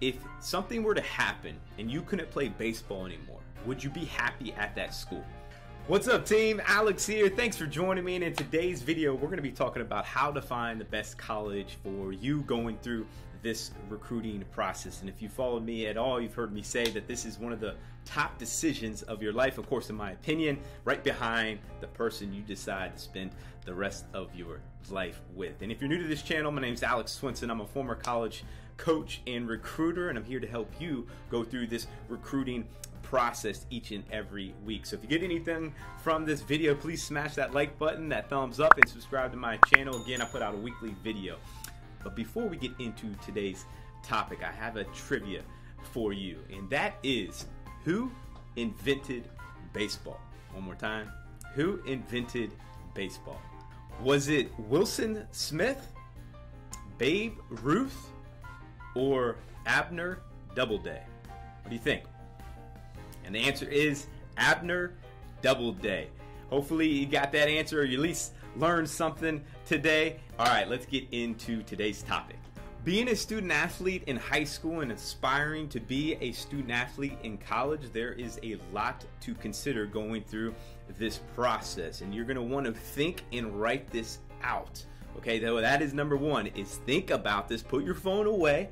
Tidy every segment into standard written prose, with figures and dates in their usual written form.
if something were to happen and you couldn't play baseball anymore, would you be happy at that school? What's up, team? Alex here. Thanks for joining me. And in today's video, we're going to be talking about how to find the best college for you going through this recruiting process. And if you followed me at all, you've heard me say that this is one of the top decisions of your life, of course, in my opinion, right behind the person you decide to spend the rest of your life with. And if you're new to this channel, my name is Alex Swinson. I'm a former college coach and recruiter, and I'm here to help you go through this recruiting process each and every week. So if you get anything from this video, please smash that like button, that thumbs up, and subscribe to my channel. Again, I put out a weekly video. But before we get into today's topic, I have a trivia for you, and that is, who invented baseball? One more time. Who invented baseball? Was it Wilson Smith, Babe Ruth, or Abner Doubleday? What do you think? And the answer is Abner Doubleday. Hopefully you got that answer, or you at least learned something today. All right, let's get into today's topic. Being a student athlete in high school and aspiring to be a student athlete in college, there is a lot to consider going through this process, and you're going to want to think and write this out. Okay, though, that is number one, is think about this. Put your phone away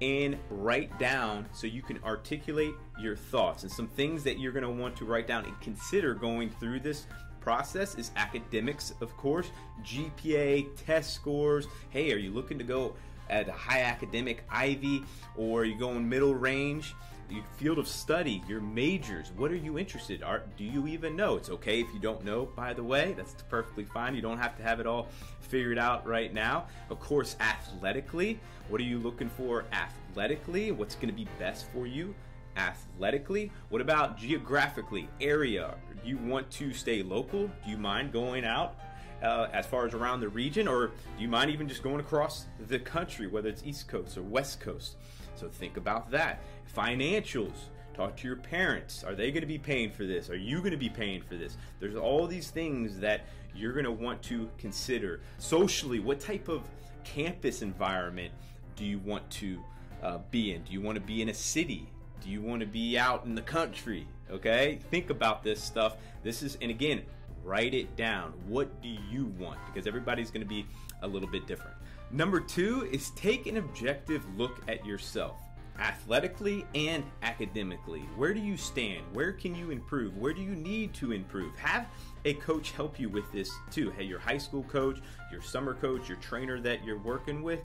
and write down so you can articulate your thoughts. And some things that you're going to want to write down and consider going through this process is academics, of course, GPA, test scores. Hey, are you looking to go at a high academic Ivy, or are you going middle range? Your field of study, your majors, what are you interested in? Do you even know? It's okay if you don't know, by the way. That's perfectly fine. You don't have to have it all figured out right now. Of course, athletically, what are you looking for athletically? What's going to be best for you athletically? What about geographically, area? Do you want to stay local? Do you mind going out as far as around the region, or do you mind even just going across the country, whether it's East Coast or West Coast? So think about that. Financials, talk to your parents. Are they going to be paying for this? Are you going to be paying for this? There's all these things that you're going to want to consider. Socially, what type of campus environment do you want to be in? Do you want to be in a city? Do you want to be out in the country? Okay, think about this stuff. This is, and again, write it down. What do you want? Because everybody's going to be a little bit different. Number two is take an objective look at yourself, athletically and academically. Where do you stand? Where can you improve? Where do you need to improve? Have a coach help you with this too. Hey, your high school coach, your summer coach, your trainer that you're working with,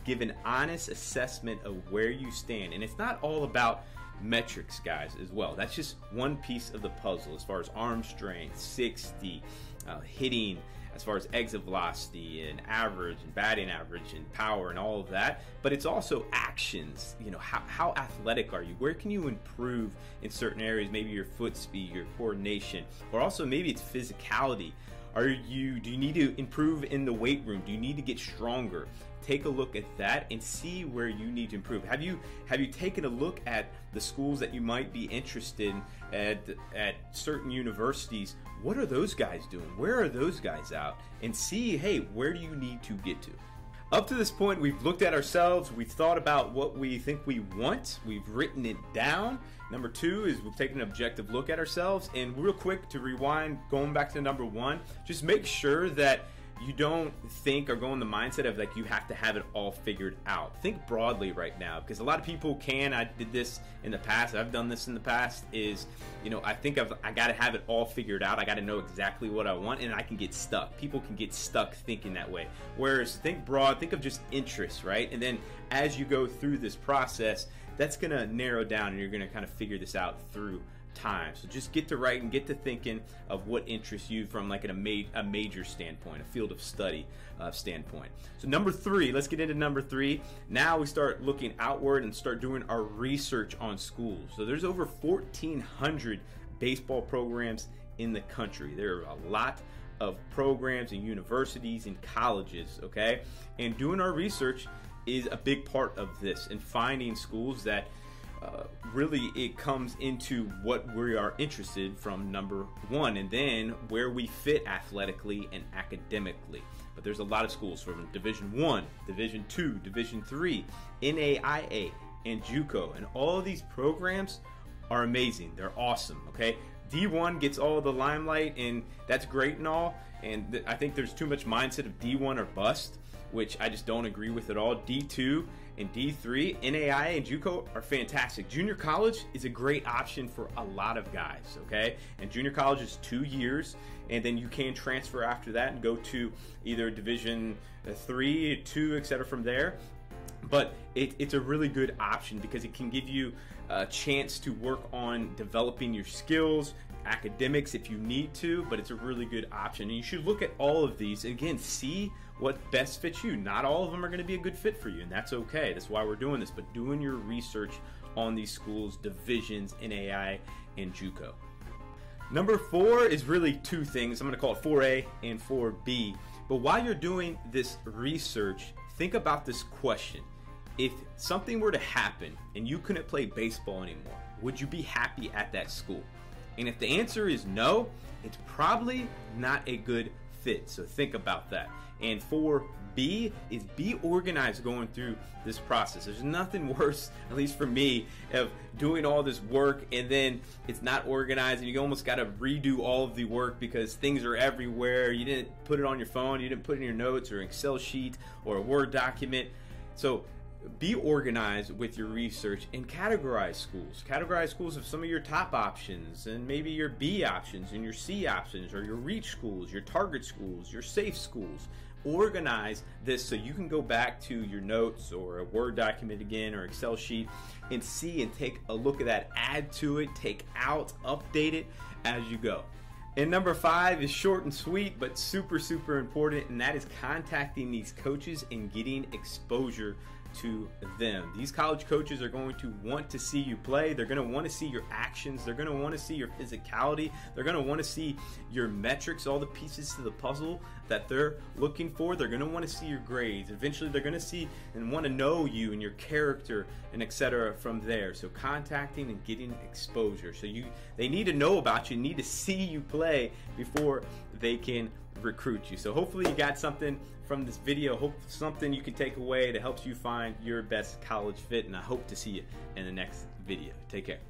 give an honest assessment of where you stand. And it's not all about metrics, guys, as well. That's just one piece of the puzzle as far as arm strength, 60, hitting, as far as exit velocity and average and batting average and power and all of that. But it's also actions. You know, how athletic are you? Where can you improve in certain areas? Maybe your foot speed, your coordination, or also maybe it's physicality. Do you need to improve in the weight room? Do you need to get stronger? Take a look at that and see where you need to improve. Have you taken a look at the schools that you might be interested in at certain universities? What are those guys doing? Where are those guys out? And see, hey, where do you need to get to? Up to this point, we've looked at ourselves. We've thought about what we think we want. We've written it down. Number two is we've taken an objective look at ourselves. And real quick, to rewind, going back to number one, just make sure that you don't think or go in the mindset of like you have to have it all figured out. Think broadly right now, because a lot of people can. I did this in the past. I've done this in the past. Is, you know, I think I got to have it all figured out. I got to know exactly what I want, and I can get stuck. People can get stuck thinking that way. Whereas think broad. Think of just interests, right? And then as you go through this process, that's going to narrow down, and you're going to kind of figure this out through time. So just get to writing, get to thinking of what interests you from like a major standpoint, a field of study standpoint. So number three, let's get into number three. Now we start looking outward and start doing our research on schools. So there's over 1,400 baseball programs in the country. There are a lot of programs and universities and colleges, okay? And doing our research is a big part of this, and finding schools that really it comes into what we are interested from number one, and then where we fit athletically and academically. But there's a lot of schools from Division 1, Division 2, Division 3, NAIA, and JUCO, and all of these programs are amazing. They're awesome, okay? D1 gets all the limelight, and that's great and all, and I think there's too much mindset of D1 or bust, which I just don't agree with at all. D2 and D3, NAI and JUCO are fantastic. Junior college is a great option for a lot of guys, okay? And junior college is 2 years, and then you can transfer after that and go to either Division 3, 2, etc. from there. But it's a really good option because it can give you a chance to work on developing your skills, academics if you need to, but it's a really good option. And you should look at all of these and again, see what best fits you. Not all of them are going to be a good fit for you, and that's okay. That's why we're doing this, but doing your research on these schools, divisions, NAI, and JUCO. Number 4 is really 2 things. I'm going to call it 4A and 4B. But while you're doing this research, think about this question. If something were to happen and you couldn't play baseball anymore, would you be happy at that school? And if the answer is no, it's probably not a good fit. So think about that. And 4B is be organized going through this process. There's nothing worse, at least for me, of doing all this work and then it's not organized and you almost got to redo all of the work because things are everywhere. You didn't put it on your phone, you didn't put it in your notes or an Excel sheet or a Word document. So be organized with your research and categorize schools. Categorize schools of some of your top options and maybe your B options and your C options or your reach schools, your target schools, your safe schools. Organize this so you can go back to your notes or a Word document again or Excel sheet and see and take a look at that, add to it, take out, update it as you go. And number 5 is short and sweet but super important, and that is contacting these coaches and getting exposure to them. These college coaches are going to want to see you play. They're going to want to see your actions. They're going to want to see your physicality. They're going to want to see your metrics, all the pieces to the puzzle that they're looking for. They're going to want to see your grades. Eventually they're going to see and want to know you and your character and etc. from there. So contacting and getting exposure. So they need to know about you, need to see you play before they can recruit you. So hopefully you got something from this video, hope something you can take away that helps you find your best college fit, and I hope to see you in the next video. Take care.